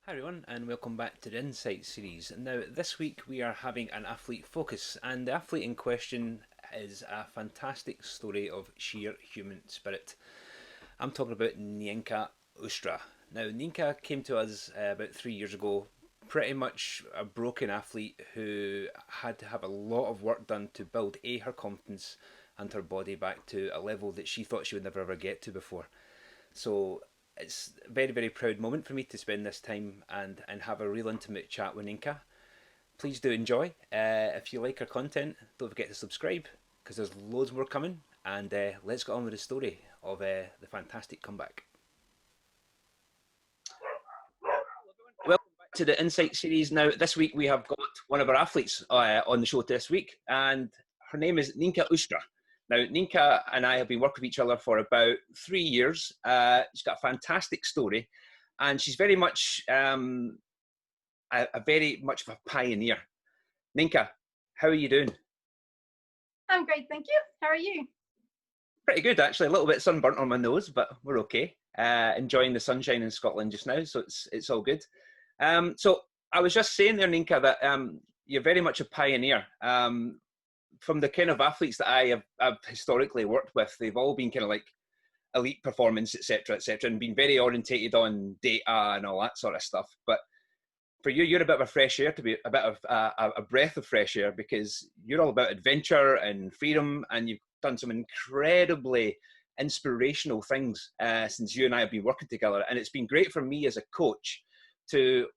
Hi everyone, and welcome back to the Insight series. Now, this week we are having an athlete focus, and the athlete in question is a fantastic story of sheer human spirit. I'm talking about Nienke Oostra. Now, Nienke came to us about 3 years ago, pretty much a broken athlete who had to have a lot of work done to build her confidence and her body back to a level that she thought she would never ever get to before. So it's a very, very proud moment for me to spend this time and have a real intimate chat with Ninka. Please do enjoy. If you like our content, don't forget to subscribe because there's loads more coming. And let's get on with the story of the fantastic comeback. Welcome back to the Insight series. Now, this week we have got one of our athletes on the show this week, and her name is Nienke Oostra. Now, Nienke and I have been working with each other for about 3 years. She's got a fantastic story, and she's very much a very much of a pioneer. Nienke, how are you doing? I'm great, thank you. How are you? Pretty good, actually. A little bit sunburnt on my nose, but we're okay. Enjoying the sunshine in Scotland just now, so it's all good. So I was just saying there, Nienke, that you're very much a pioneer. From the kind of athletes that I've historically worked with, they've all been kind of like elite performance, etc., and been very orientated on data and all that sort of stuff. But for you, you're a bit of a fresh air, to be a bit of a breath of fresh air, because you're all about adventure and freedom, and you've done some incredibly inspirational things since you and I have been working together. And it's been great for me as a coach to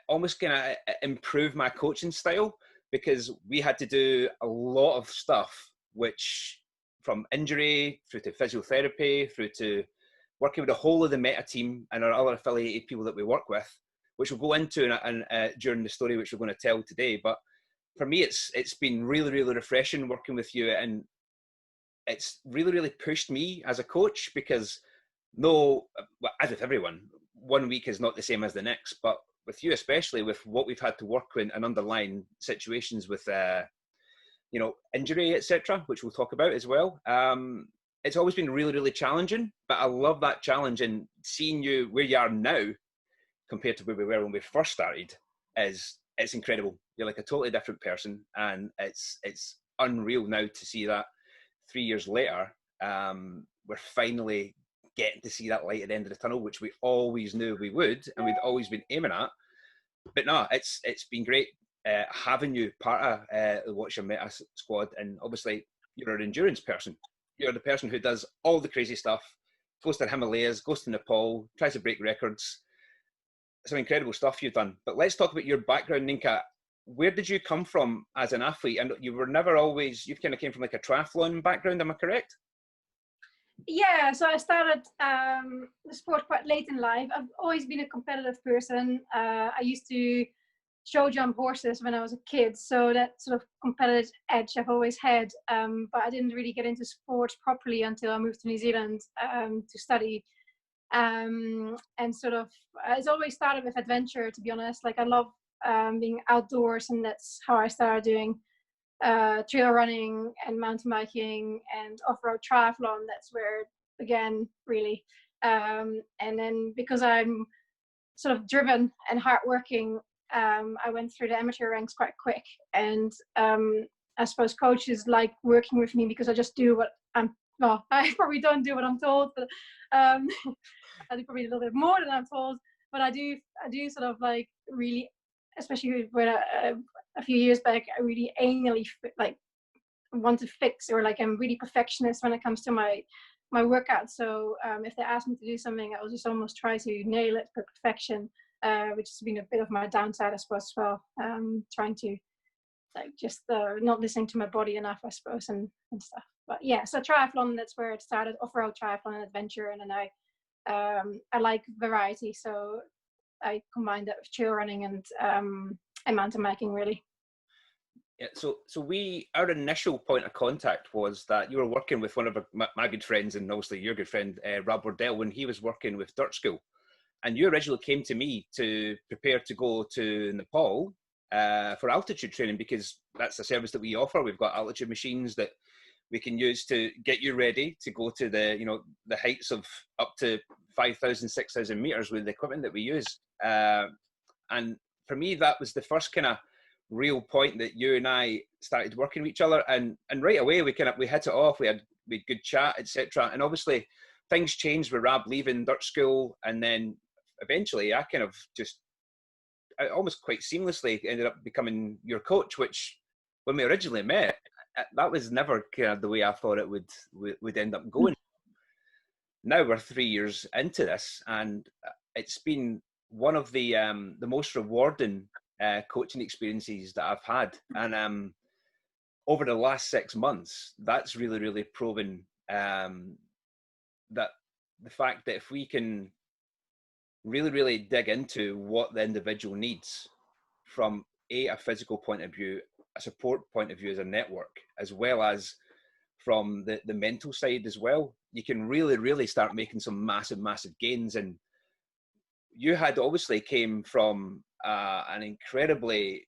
almost kind of improve my coaching style, because we had to do a lot of stuff, which from injury through to physiotherapy, through to working with the whole of the meta team and our other affiliated people that we work with, which we'll go into during the story which we're going to tell today. But for me, it's been really, really refreshing working with you, and it's really, really pushed me as a coach, because no, well, as with everyone, one week is not the same as the next, but with you especially, with what we've had to work with and underlying situations with injury, etc., which we'll talk about as well. It's always been really, really challenging, but I love that challenge, and seeing you where you are now compared to where we were when we first started it's incredible. You're like a totally different person, and it's unreal now to see that 3 years later, we're finally getting to see that light at the end of the tunnel, which we always knew we would, and we'd always been aiming at. But no, it's been great having you part of the Watch Your Meta squad. And obviously, you're an endurance person. You're the person who does all the crazy stuff, goes to the Himalayas, goes to Nepal, tries to break records. Some incredible stuff you've done. But let's talk about your background, Nienke. Where did you come from as an athlete? And you were never always, you kind of came from like a triathlon background, am I correct? Yeah, so I started the sport quite late in life. I've always been a competitive person. I used to show jump horses when I was a kid, so that sort of competitive edge I've always had. But I didn't really get into sports properly until I moved to New Zealand to study. And sort of, it's always started with adventure, to be honest. Like I love being outdoors, and that's how I started doing trail running and mountain biking and off-road triathlon. That's where it began, really. And then because I'm sort of driven and hardworking, I went through the amateur ranks quite quick. And I suppose coaches like working with me because I just do what well, I probably don't do what I'm told, but I do probably a little bit more than I'm told. But I do sort of like really, especially when a few years back, I really anally like want to fix, or like I'm really perfectionist when it comes to my workout. So if they ask me to do something, I will just almost try to nail it for perfection, which has been a bit of my downside, I suppose, as well. Trying to like just not listening to my body enough, I suppose, and stuff. But yeah, so triathlon, that's where it started, off-road triathlon and adventure. And then I like variety, so I combined that with trail running and mountain biking, really. Yeah, so our initial point of contact was that you were working with one of my good friends, and obviously your good friend, Rob Wardell, when he was working with Dirt School. And you originally came to me to prepare to go to Nepal for altitude training, because that's a service that we offer. We've got altitude machines that we can use to get you ready to go to the heights of up to 5,000, 6,000 meters with the equipment that we use. And for me, that was the first kind of real point that you and I started working with each other. And right away, we hit it off. We had good chat, etc. And obviously, things changed with Rab leaving Dirt School, and then eventually, I kind of just almost quite seamlessly ended up becoming your coach. Which, when we originally met, that was never kind of the way I thought it would end up going. Now we're 3 years into this, and it's been one of the most rewarding coaching experiences that I've had. And over the last 6 months, that's really proven that the fact that if we can really dig into what the individual needs from a physical point of view, a support point of view as a network, as well as from the mental side as well, you can really start making some massive gains. And you had obviously came from an incredibly,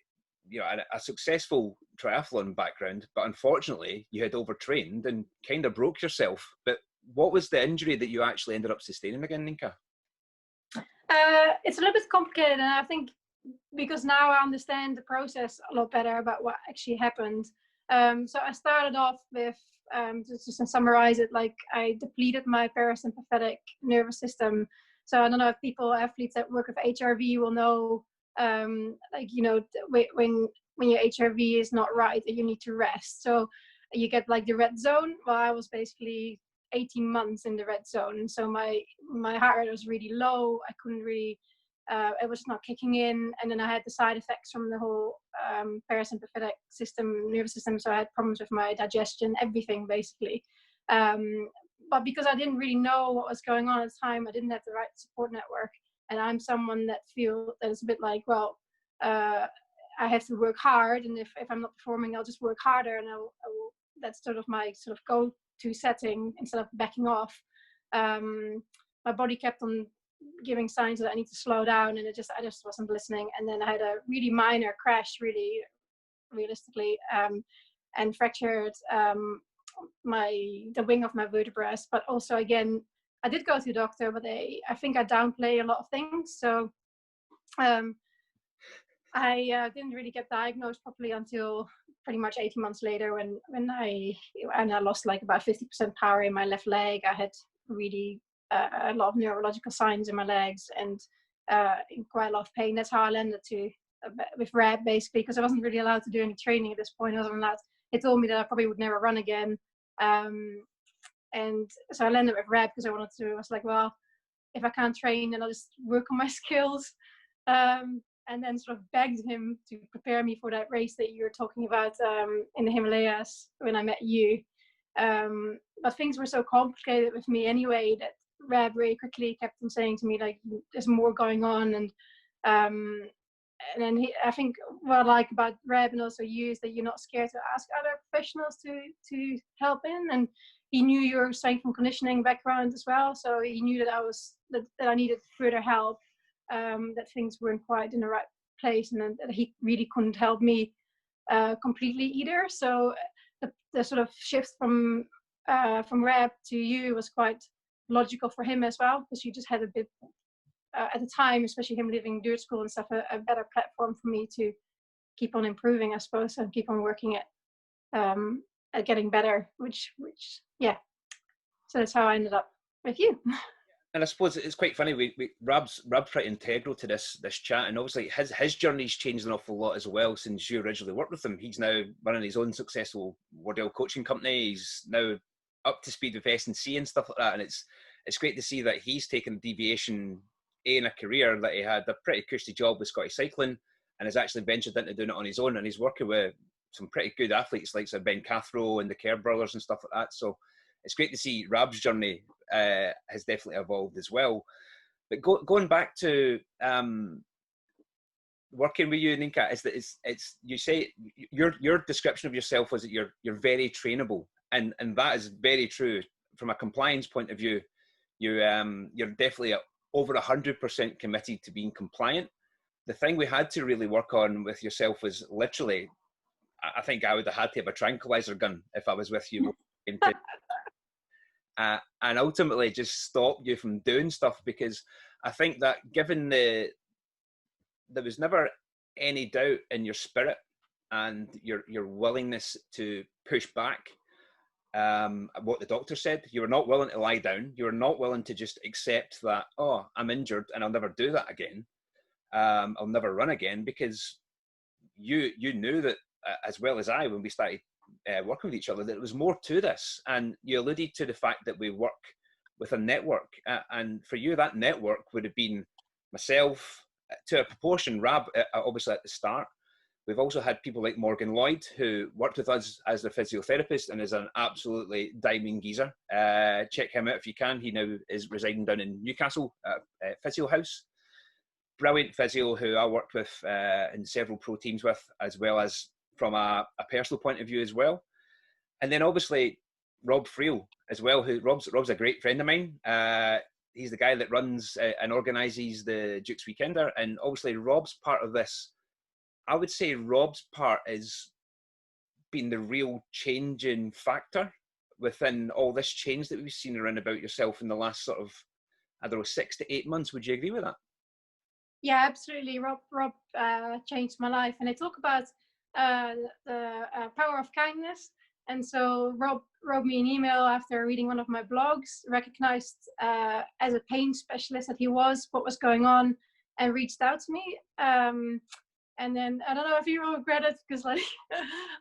a successful triathlon background, but unfortunately you had overtrained and kind of broke yourself. But what was the injury that you actually ended up sustaining again, Nienke? It's a little bit complicated, and I think because now I understand the process a lot better about what actually happened. So I started off with, just to summarize it, like I depleted my parasympathetic nervous system. So I don't know if athletes that work with HRV will know, when your HRV is not right, that you need to rest. So you get like the red zone. Well, I was basically 18 months in the red zone. So my heart rate was really low. I couldn't really, it was not kicking in. And then I had the side effects from the whole parasympathetic nervous system. So I had problems with my digestion, everything basically. But because I didn't really know what was going on at the time, I didn't have the right support network. And I'm someone that is a bit like, well, I have to work hard. And if I'm not performing, I'll just work harder. And that's sort of my sort of go-to setting instead of backing off. My body kept on giving signs that I need to slow down, and I just wasn't listening. And then I had a really minor crash, really realistically, and fractured the wing of my vertebrae. But also, again, I did go to the doctor, but I think I downplay a lot of things. So I didn't really get diagnosed properly until pretty much 18 months later, when I lost like about 50% power in my left leg. I had really a lot of neurological signs in my legs, and in quite a lot of pain. That's how I landed with Rab, basically, because I wasn't really allowed to do any training at this point. Other than that, it told me that I probably would never run again. And so I landed with Rab because I was like, well, if I can't train, then I'll just work on my skills. And then sort of begged him to prepare me for that race that you were talking about in the Himalayas when I met you. But things were so complicated with me anyway that Rab very quickly kept on saying to me, like, there's more going on. And then I think what I like about Rab and also you is that you're not scared to ask other professionals to help in. And he knew your strength and conditioning background as well. So he knew that I needed further help. That things weren't quite in the right place, and that he really couldn't help me completely either. So the sort of shift from Rab to you was quite logical for him as well, because you just had a bit at the time, especially him leaving Dirt School and stuff, a better platform for me to keep on improving, I suppose, and keep on working at getting better. Which yeah. So that's how I ended up with you. And I suppose it's quite funny. Rab's pretty integral to this chat, and obviously his journey's changed an awful lot as well since you originally worked with him. He's now running his own successful Wardell coaching company. He's now up to speed with S&C and stuff like that, and it's great to see that he's taken a deviation in a career that he had a pretty cushy job with Scottish Cycling, and has actually ventured into doing it on his own, and he's working with some pretty good athletes like Ben Cathro and the Kerr brothers and stuff like that. So it's great to see Rab's journey has definitely evolved as well. But going back to working with you, Nienke, it's you say your description of yourself was that you're very trainable, and that is very true. From a compliance point of view, you're definitely over 100% committed to being compliant. The thing we had to really work on with yourself was literally, I think I would have had to have a tranquilizer gun if I was with you. And ultimately just stop you from doing stuff, because I think that given the there was never any doubt in your spirit and your willingness to push back what the doctor said. You were not willing to lie down. You were not willing to just accept that, oh, I'm injured and I'll never do that again. I'll never run again, because you knew that as well as I, when we started working with each other, that there was more to this. And you alluded to the fact that we work with a network, and for you that network would have been myself, to a proportion, Rab, obviously at the start. We've also had people like Morgan Lloyd, who worked with us as a physiotherapist and is an absolutely diamond geezer. Check him out if you can. He now is residing down in Newcastle at Physio House. Brilliant physio who I worked with in several pro teams with, as well as from a personal point of view as well. And then obviously Rob Friel as well, who Rob's a great friend of mine. He's the guy that runs and organises the Duke's Weekender. And obviously Rob's part of this. I would say Rob's part is being the real changing factor within all this change that we've seen around about yourself in the last sort of, I don't know, 6 to 8 months. Would you agree with that? Yeah, absolutely. Rob changed my life. And I talk about the power of kindness. And so Rob wrote me an email after reading one of my blogs, recognized as a pain specialist that he was, what was going on, and reached out to me. And then I don't know if you regret it, because like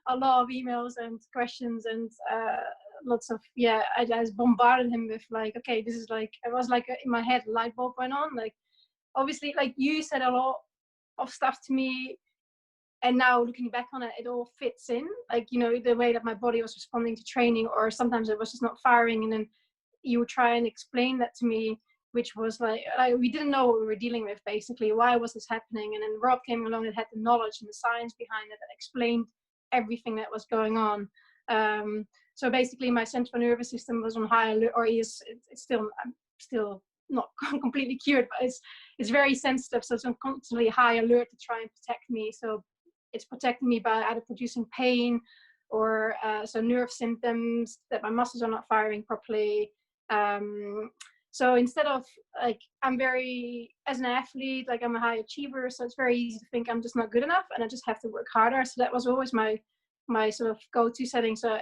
a lot of emails and questions and lots of, I just bombarded him with like, okay, this is like, it was like in my head, a light bulb went on. Like, obviously, like you said a lot of stuff to me, and now looking back on it, it all fits in. Like, you know, the way that my body was responding to training, or sometimes it was just not firing, and then you would try and explain that to me, which was like we didn't know what we were dealing with, basically. Why was this happening? And then Rob came along and had the knowledge and the science behind it that explained everything that was going on. So basically my central nervous system was on high alert, or it's still, I'm still not completely cured, but it's very sensitive, so it's on constantly high alert to try and protect me. So it's protecting me by either producing pain or so nerve symptoms that my muscles are not firing properly. So instead of like, I'm very, as an athlete, like I'm a high achiever, so it's very easy to think I'm just not good enough and I just have to work harder. So that was always my sort of go-to setting. So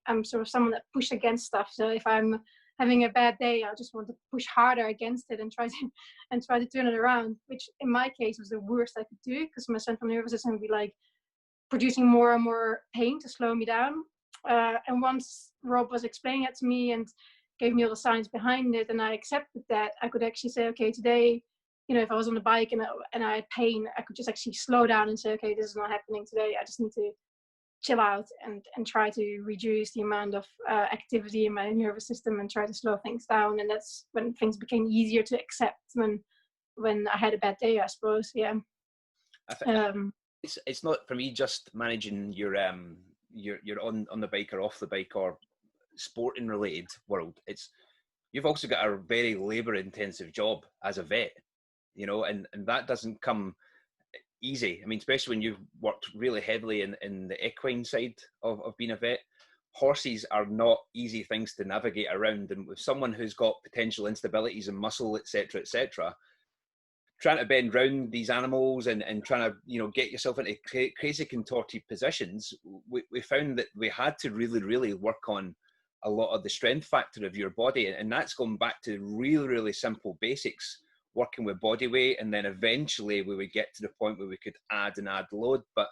I'm sort of someone that push against stuff. So if I'm having a bad day, I just want to push harder against it and try to turn it around, which in my case was the worst I could do, because my central nervous system would be like producing more and more pain to slow me down. And once Rob was explaining it to me and gave me all the science behind it, and I accepted that, I could actually say, okay, today, you know, if I was on the bike and I had pain, I could just actually slow down and say, okay, this is not happening today. I just need to chill out and try to reduce the amount of activity in my nervous system and try to slow things down. And that's when things became easier to accept when I had a bad day, I suppose. Yeah. I think it's not for me just managing your on the bike or off the bike or sporting related world. It's, you've also got a very labor intensive job as a vet, you know, and that doesn't come easy. I mean, especially when you've worked really heavily in the equine side of being a vet. Horses are not easy things to navigate around, and with someone who's got potential instabilities in muscle, etc., trying to bend round these animals and trying to, you know, get yourself into crazy contorted positions, we found that we had to really work on a lot of the strength factor of your body, and that's going back to really simple basics, working with body weight, and then eventually we would get to the point where we could add load. But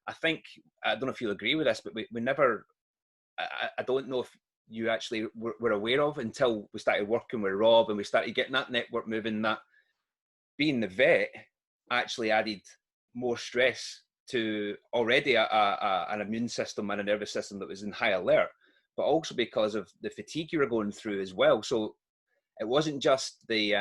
I think, I don't know if you'll agree with this, but we never, I don't know if you actually were aware of until we started working with Rob and we started getting that network moving, that being the vet actually added more stress to already an immune system and a nervous system that was in high alert, but also because of the fatigue you were going through as well. So it wasn't just the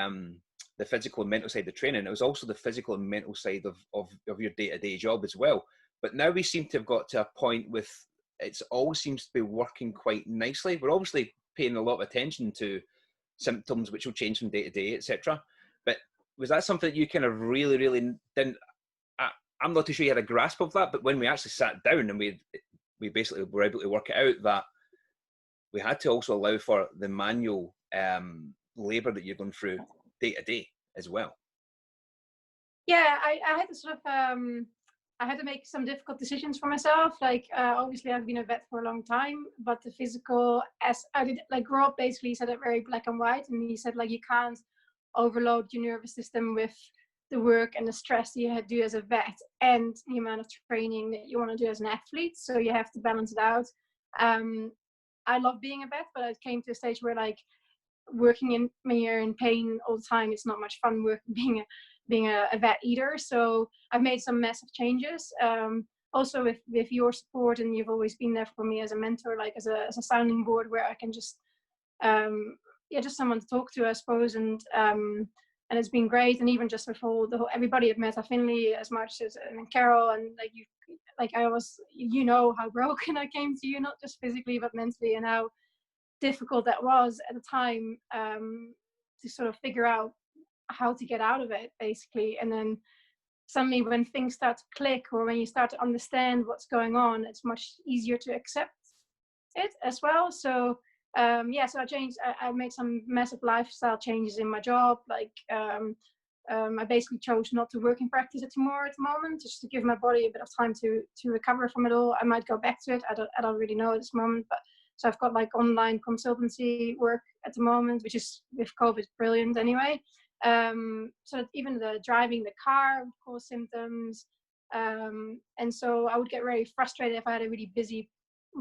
physical and mental side of training, it was also the physical and mental side of your day-to-day job as well. But now we seem to have got to a point with, it's all seems to be working quite nicely. We're obviously paying a lot of attention to symptoms which will change from day to day, etc. But was that something that you kind of really didn't, I'm not too sure you had a grasp of that, but when we actually sat down and we basically were able to work it out, that we had to also allow for the manual labor that you're going through day to day as well. Yeah, I had to sort of I had to make some difficult decisions for myself. Like obviously I've been a vet for a long time, but the physical, as I did, like Rob basically said it very black and white, and he said like you can't overload your nervous system with the work and the stress you had to do as a vet and the amount of training that you want to do as an athlete. So you have to balance it out. I love being a vet, but it came to a stage where like working in when you're in pain all the time, it's not much fun work being a vet either. So I've made some massive changes. Also with your support, and you've always been there for me as a mentor, like as a sounding board where I can just yeah, just someone to talk to, I suppose. And it's been great. And even just with all the whole everybody at Meta Finley, as much as and Carol, and like you, like I was, you know how broken I came to you, not just physically but mentally, and how difficult that was at the time, to sort of figure out how to get out of it, basically. And then suddenly, when things start to click, or when you start to understand what's going on, it's much easier to accept it as well. So yeah, so I made some massive lifestyle changes in my job. Like I basically chose not to work in practice anymore at the moment, just to give my body a bit of time to recover from it all. I might go back to it. I don't really know at this moment, but so I've got like online consultancy work at the moment, which is with COVID brilliant anyway. So that even the driving the car would cause symptoms. And so I would get very frustrated if I had a really busy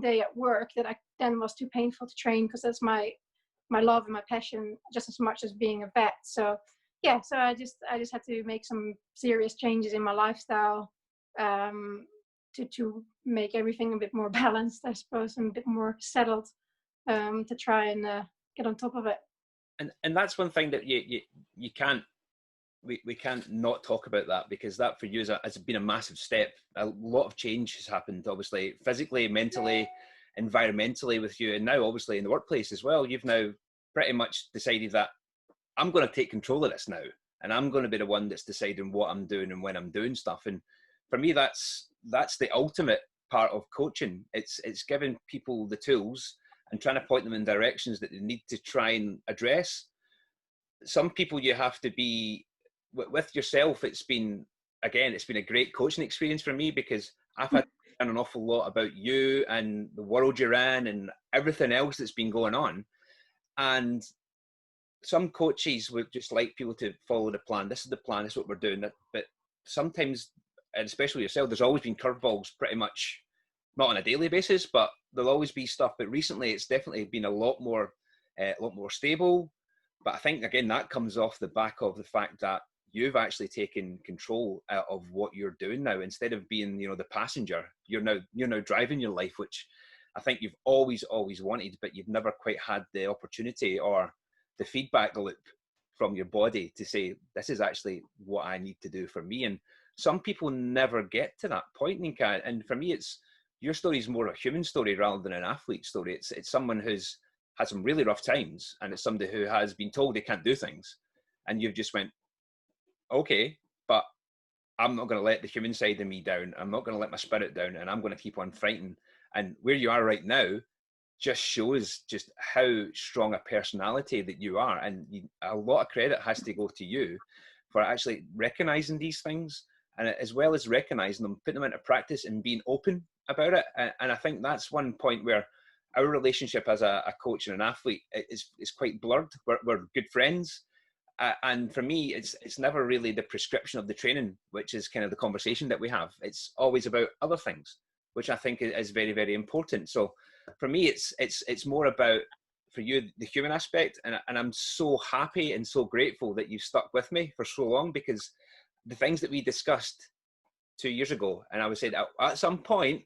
day at work that I then was too painful to train, because that's my love and my passion just as much as being a vet. So yeah, so I just had to make some serious changes in my lifestyle, to make everything a bit more balanced, I suppose, and a bit more settled, to try and get on top of it. And that's one thing that you can't, we can't not talk about that, because that for you has been a massive step. A lot of change has happened, obviously, physically, mentally, environmentally with you, and now obviously in the workplace as well. You've now pretty much decided that I'm going to take control of this now, and I'm going to be the one that's deciding what I'm doing and when I'm doing stuff. And for me, that's the ultimate part of coaching. It's giving people the tools and trying to point them in directions that they need to try and address. Some people you have to be with yourself. It's been a great coaching experience for me, because I've had to learn an awful lot about you and the world you're in and everything else that's been going on. And some coaches would just like people to follow the plan. This is the plan, this is what we're doing. But sometimes, and especially yourself, there's always been curveballs, pretty much not on a daily basis, but there'll always be stuff. But recently it's definitely been a lot more stable. But I think, again, that comes off the back of the fact that you've actually taken control of what you're doing now. Instead of being, the passenger, you're now driving your life, which I think you've always wanted, but you've never quite had the opportunity or the feedback loop from your body to say, this is actually what I need to do for me. And some people never get to that point, Nienke. And for me, your story is more a human story rather than an athlete story. It's someone who's had some really rough times, and it's somebody who has been told they can't do things, and you've just went, okay, but I'm not going to let the human side of me down. I'm not going to let my spirit down, and I'm going to keep on fighting. And where you are right now just shows just how strong a personality that you are. And a lot of credit has to go to you for actually recognizing these things, and as well as recognizing them, putting them into practice and being open about it. And I think that's one point where our relationship as a coach and an athlete is quite blurred. We're good friends. And for me, it's never really the prescription of the training, which is kind of the conversation that we have. It's always about other things, which I think is very, very important. So for me, it's more about, for you, the human aspect. And I'm so happy and so grateful that you've stuck with me for so long, because the things that we discussed 2 years ago, and I would say that at some point,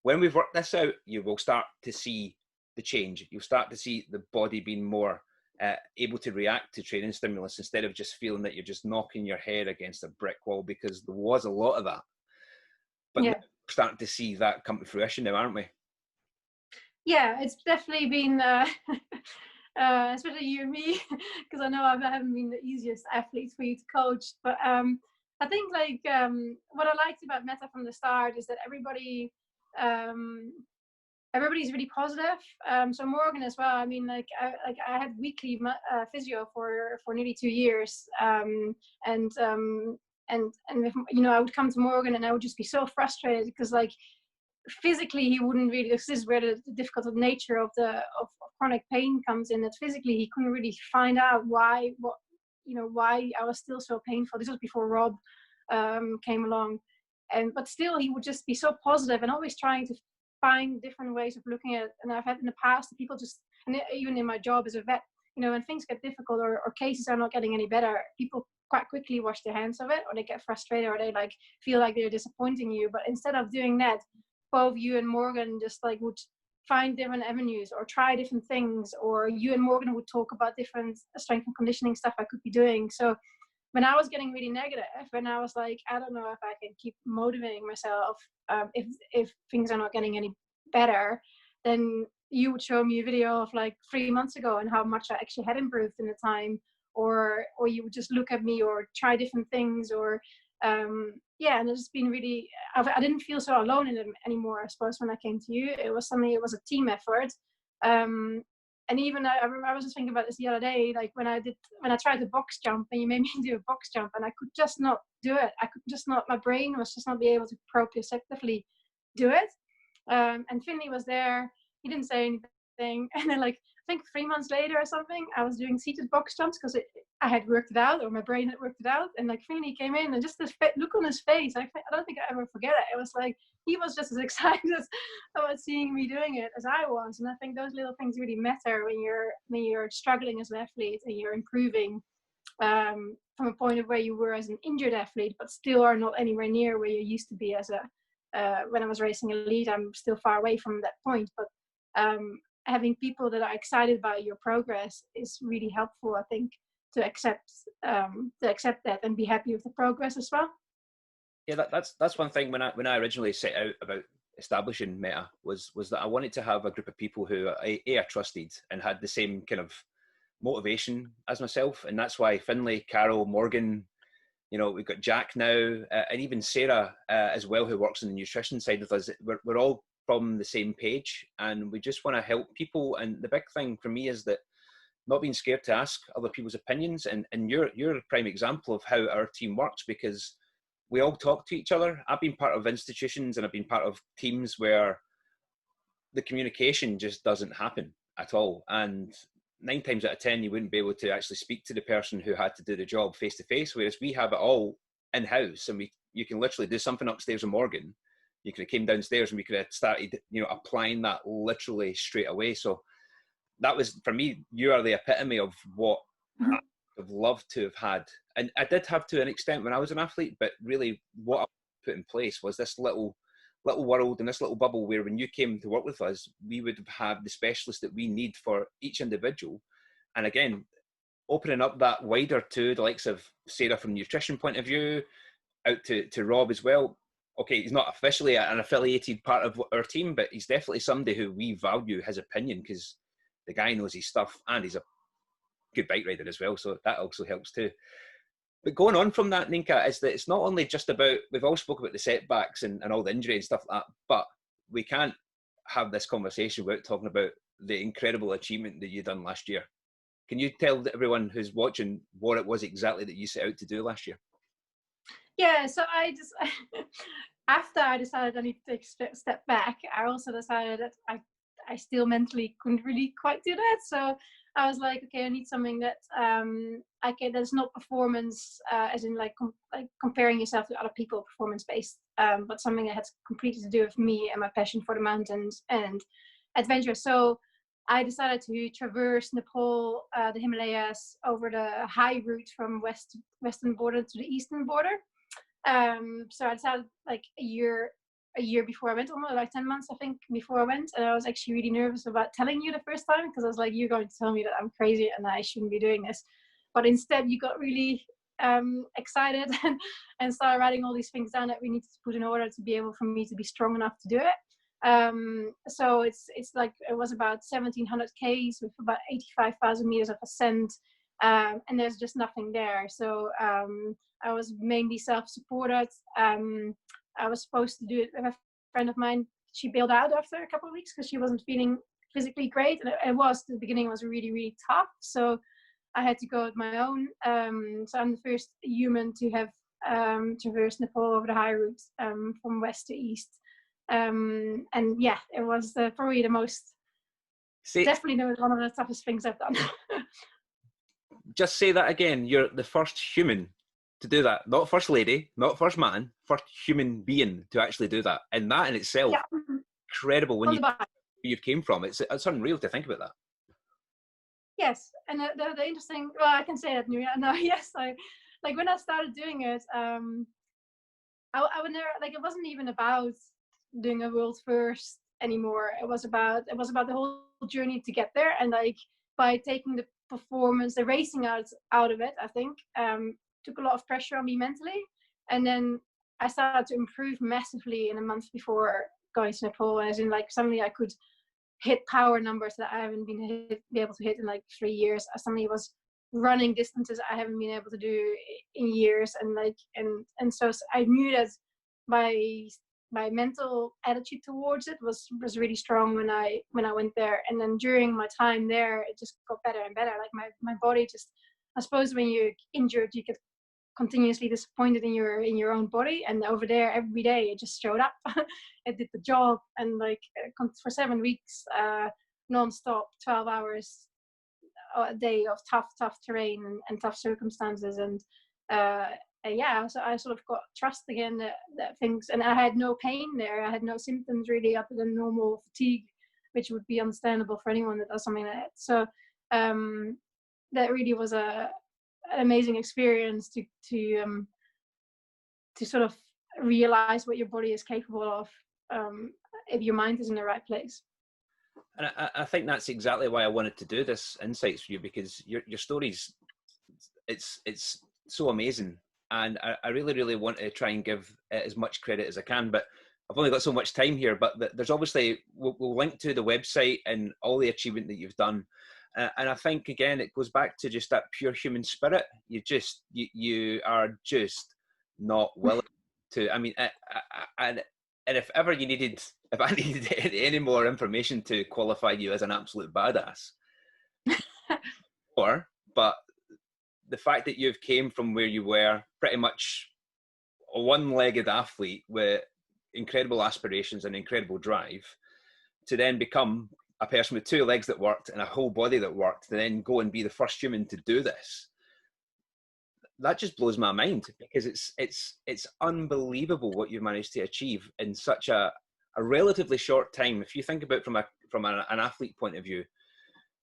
when we've worked this out, you will start to see the change. You'll start to see the body being more able to react to training stimulus, instead of just feeling that you're just knocking your head against a brick wall, because there was a lot of that. But Yeah. now we're starting to see that come to fruition now, aren't we? Yeah, it's definitely been, especially you and me, because I know I haven't been the easiest athletes for you to coach. But I think like what I liked about Meta from the start is that everybody's really positive. So Morgan as well. I mean, like I had weekly physio for nearly 2 years, and if, you know, I would come to Morgan and I would just be so frustrated because like physically he wouldn't really, this is where the difficult nature of chronic pain comes in, that physically he couldn't really find out why I was still so painful. This was before Rob came along, but still he would just be so positive and always trying to find different ways of looking at it. And I've had in the past people just, and even in my job as a vet, you know, when things get difficult or cases are not getting any better, people quite quickly wash their hands of it, or they get frustrated, or they like feel like they're disappointing you. But instead of doing that, both you and Morgan just like would find different avenues or try different things, or you and Morgan would talk about different strength and conditioning stuff I could be doing. So when I was getting really negative, when I was like, I don't know if I can keep motivating myself if things are not getting any better, then you would show me a video of like 3 months ago and how much I actually had improved in the time, or you would just look at me or try different things, or yeah, and it's been really, I didn't feel so alone in it anymore, I suppose, when I came to you. It was a team effort. And even I remember I was just thinking about this the other day, like when I tried the box jump and you made me do a box jump and I could just not do it. I could just not, my brain was just not be able to proprioceptively do it. And Finley was there, he didn't say anything. And then like, I think 3 months later or something, I was doing seated box jumps because I had worked it out, or my brain had worked it out. And like Finley came in and just this look on his face, I don't think I ever forget it. It was like, he was just as excited about seeing me doing it as I was. And I think those little things really matter when you're struggling as an athlete and you're improving from a point of where you were as an injured athlete, but still are not anywhere near where you used to be as when I was racing elite. I'm still far away from that point, but having people that are excited about your progress is really helpful, I think, to accept that and be happy with the progress as well. Yeah, that's one thing when I originally set out about establishing Meta was that I wanted to have a group of people who I trusted and had the same kind of motivation as myself, and that's why Finley, Carol, Morgan, you know, we've got Jack now, and even Sarah as well, who works on the nutrition side with us. We're all from the same page, and we just want to help people. And the big thing for me is that not being scared to ask other people's opinions, and you're a prime example of how our team works, because we all talk to each other. I've been part of institutions and I've been part of teams where the communication just doesn't happen at all, and 9 times out of 10 you wouldn't be able to actually speak to the person who had to do the job face to face, whereas we have it all in-house, and you can literally do something upstairs in Morgan, you could have came downstairs and we could have started, you know, applying that literally straight away. So that was, for me, you are the epitome of what I would have loved to have had. And I did have to an extent when I was an athlete, but really what I put in place was this little world and this little bubble where when you came to work with us, we would have had the specialists that we need for each individual. And again, opening up that wider to the likes of Sarah from a nutrition point of view, out to Rob as well. Okay, he's not officially an affiliated part of our team, but he's definitely somebody who we value his opinion, because the guy knows his stuff and he's a good bike rider as well. So that also helps too. But going on from that, Nienke, is that it's not only just about, we've all spoke about the setbacks and all the injury and stuff like that, but we can't have this conversation without talking about the incredible achievement that you done last year. Can you tell everyone who's watching what it was exactly that you set out to do last year? Yeah, so I just, after I decided I need to take a step back, I also decided that I still mentally couldn't really quite do that. So I was like, okay, I need something that that's not performance, as in like comparing yourself to other people, performance based, but something that had completely to do with me and my passion for the mountains and adventure. So I decided to traverse Nepal, the Himalayas, over the high route from western border to the eastern border. So I decided like a year before I went, almost like 10 months, I think, before I went. And I was actually really nervous about telling you the first time, because I was like, you're going to tell me that I'm crazy and I shouldn't be doing this. But instead you got really excited and started writing all these things down that we needed to put in order to be able for me to be strong enough to do it. So it's like, it was about 1700 Ks with about 85,000 meters of ascent. And there's just nothing there. So I was mainly self-supported. I was supposed to do it with a friend of mine. She bailed out after a couple of weeks because she wasn't feeling physically great. And the beginning was really, really tough. So I had to go at my own. So I'm the first human to have traverse Nepal over the high route from west to east. And yeah, it was probably the most, definitely one of the toughest things I've done. Just say that again. You're the first human to do that. Not first lady, not first man, first human being to actually do that. And that in itself, yeah. incredible when where you came from. It's unreal to think about that. Yes, and the interesting, well, I can say that now. Yes, like when I started doing it, I would never, like, it wasn't even about doing a world first anymore. It was about the whole journey to get there, and like by taking the performance, the racing out of it, I think took a lot of pressure on me mentally, and then I started to improve massively in a month before going to Nepal, as in like suddenly I could hit power numbers that I haven't be able to hit in like 3 years. I suddenly was running distances I haven't been able to do in years, and like and so I knew that my mental attitude towards it was really strong when I went there. And then during my time there, it just got better and better. Like my body just, I suppose when you're injured, you get continuously disappointed in your own body, and over there every day it just showed up. It did the job, and like for 7 weeks non-stop, 12 hours a day of tough terrain and tough circumstances. And yeah, so I sort of got trust again that things, and I had no pain there, I had no symptoms really other than normal fatigue, which would be understandable for anyone that does something like that. So that really was an amazing experience to sort of realize what your body is capable of if your mind is in the right place. And I think that's exactly why I wanted to do this Insights for you, because your stories, it's so amazing, and I really want to try and give it as much credit as I can, but I've only got so much time here. But there's obviously, we'll link to the website and all the achievement that you've done. And I think, again, it goes back to just that pure human spirit. You are just not willing to, I mean, and if ever you needed, if I needed any more information to qualify you as an absolute badass, but the fact that you've came from where you were, pretty much a one-legged athlete with incredible aspirations and incredible drive, to then become a person with 2 legs that worked and a whole body that worked, to then go and be the first human to do this, that just blows my mind, because it's unbelievable what you've managed to achieve in such a relatively short time. If you think about from an athlete point of view,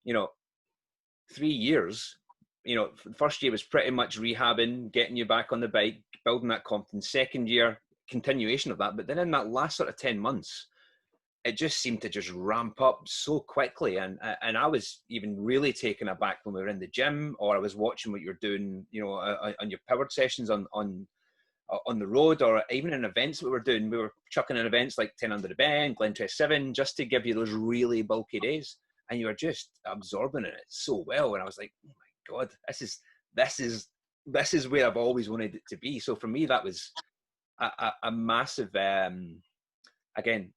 3 years, the first year was pretty much rehabbing, getting you back on the bike, building that confidence. Second year, continuation of that. But then in that last sort of 10 months, it just seemed to just ramp up so quickly. And I was even really taken aback when we were in the gym, or I was watching what you're doing, on your powered sessions on the road, or even in events that we were doing. We were chucking in events like 10 under the bend, Glen 7, just to give you those really bulky days. And you were just absorbing it so well. And I was like, oh my God, this is where I've always wanted it to be. So for me, that was a massive, again,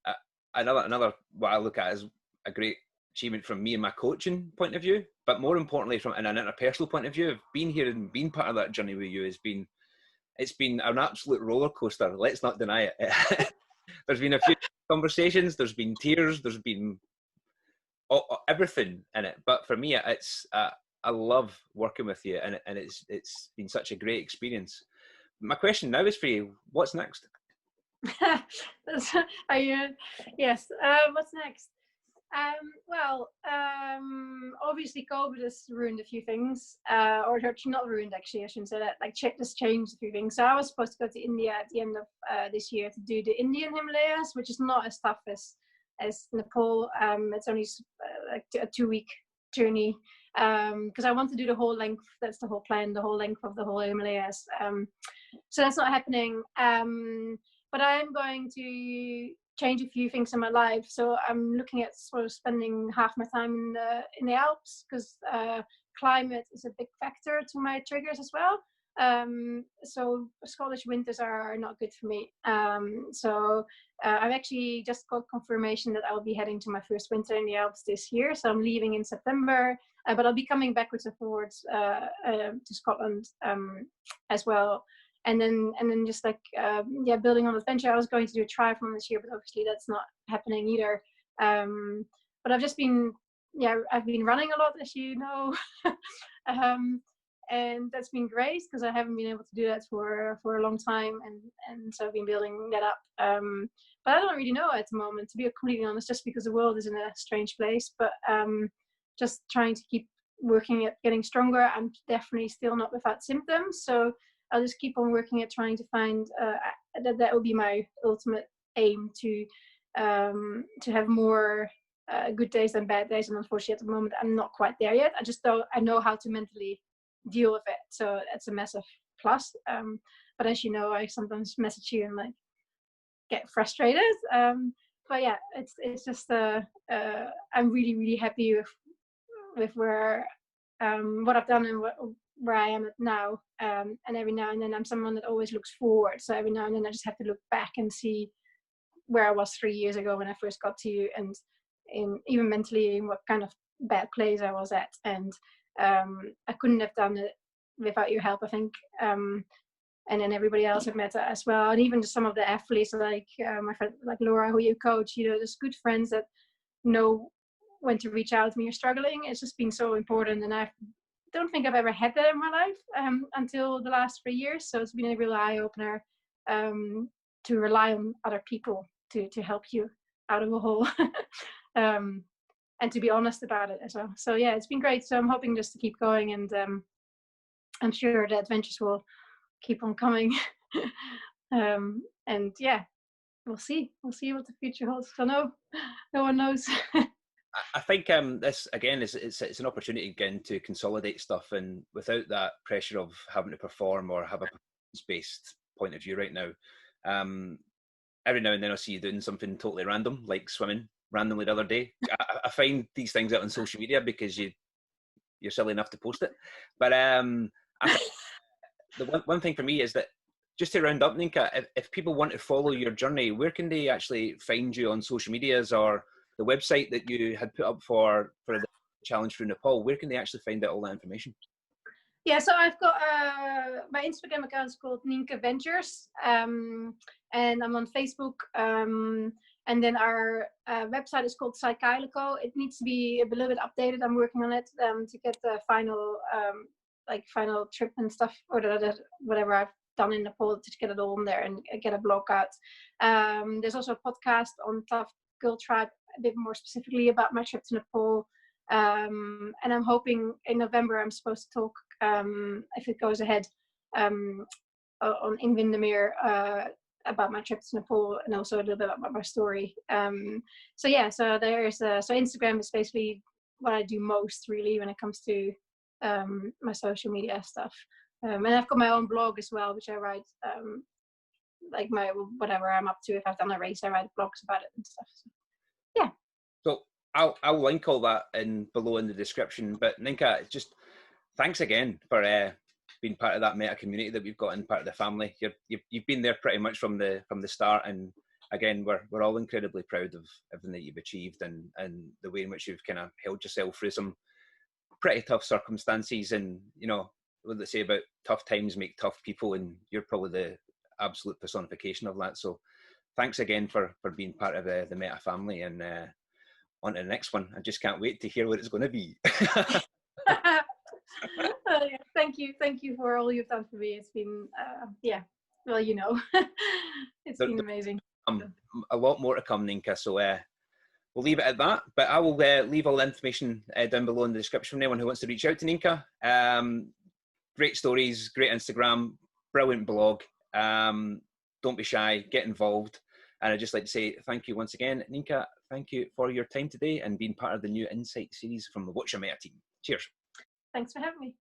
another what I look at as a great achievement from me and my coaching point of view, but more importantly from an interpersonal point of view, of being here and being part of that journey with you it's been an absolute roller coaster. Let's not deny it. There's been a few conversations, there's been tears, there's been everything in it. But for me, it's I love working with you, and it's been such a great experience. My question now is for you: what's next? Yes. What's next? Well, obviously COVID has ruined a few things, or not ruined, actually, I shouldn't say that, like just changed a few things. So I was supposed to go to India at the end of this year to do the Indian Himalayas, which is not as tough as Nepal. It's only like a 2-week journey, because I want to do the whole length. That's the whole plan, the whole length of the whole Himalayas. So that's not happening. But I'm going to change a few things in my life. So I'm looking at sort of spending half my time in the Alps, because climate is a big factor to my triggers as well. So Scottish winters are not good for me. So I've actually just got confirmation that I'll be heading to my first winter in the Alps this year. So I'm leaving in September, but I'll be coming backwards and forwards to Scotland as well. and then just like building on adventure. I was going to do a triathlon this year, but obviously that's not happening either. But I've just been I've been running a lot, as you know. And that's been great because I haven't been able to do that for a long time, and so I've been building that up. But I don't really know at the moment, to be completely honest, just because the world is in a strange place. But just trying to keep working at getting stronger. I'm definitely still not without symptoms, so I'll just keep on working at trying to find that will be my ultimate aim, to have more good days than bad days. And unfortunately at the moment I'm not quite there yet. I know how to mentally deal with it, so it's a massive plus. But as you know, I sometimes message you and like get frustrated. But yeah, it's just I'm really happy with where what I've done and where I am at now. And every now and then I'm someone that always looks forward, so every now and then I just have to look back and see where I was 3 years ago when I first got to you, and even mentally in what kind of bad place I was at. And I couldn't have done it without your help, I think. And then everybody else I've met as well, and even just some of the athletes, like my friend, like Laura, who you coach. There's good friends that know when to reach out when you're struggling. It's just been so important, and I don't think I've ever had that in my life until the last 3 years. So it's been a real eye opener to rely on other people to help you out of a hole. And to be honest about it as well. So yeah, it's been great. So I'm hoping just to keep going, and I'm sure the adventures will keep on coming. And yeah, we'll see what the future holds. So no one knows. I think this again it's an opportunity again to consolidate stuff, and without that pressure of having to perform or have a performance-based point of view right now. Every now and then I'll see you doing something totally random, like swimming randomly the other day. I find these things out on social media because you're silly enough to post it. But I think the one thing for me is that, just to round up, Nienke, if people want to follow your journey, where can they actually find you on social medias, or the website that you had put up for the challenge through Nepal? Where can they actually find out all that information? Yeah, so I've got my Instagram account is called nienkeventures, and I'm on Facebook. And then our website is called saikoloko. It needs to be a little bit updated. I'm working on it to get the final trip and stuff, or whatever I've done in Nepal, to get it all on there and get a blog out. There's also a podcast on Tough Girl Tribe, a bit more specifically about my trip to Nepal. And I'm hoping in November I'm supposed to talk, if it goes ahead, on in Windermere, about my trip to Nepal, and also a little bit about my story. So Instagram is basically what I do most, really, when it comes to my social media stuff. And I've got my own blog as well, which I write like my whatever I'm up to. If I've done a race, I write blogs about it and stuff. So, yeah. So I'll link all that below in the description. But Nienke, just thanks again for being part of that meta community that we've got, and part of the family. You've been there pretty much from the start, and again, we're all incredibly proud of everything that you've achieved, and the way in which you've kind of held yourself through some pretty tough circumstances. And what they say about tough times make tough people, and you're probably the absolute personification of that. So thanks again for being part of the meta family, and on to the next one. I just can't wait to hear what it's going to be. Thank you for all you've done for me. It's been it's been amazing. A lot more to come, Nienke, so we'll leave it at that. But I will leave all the information down below in the description for anyone who wants to reach out to Nienke. Great stories, great Instagram, brilliant blog. Don't be shy, get involved. And I'd just like to say thank you once again, Nienke. Thank you for your time today and being part of the new Insight series from the Watch Your Meta team. Cheers. Thanks for having me.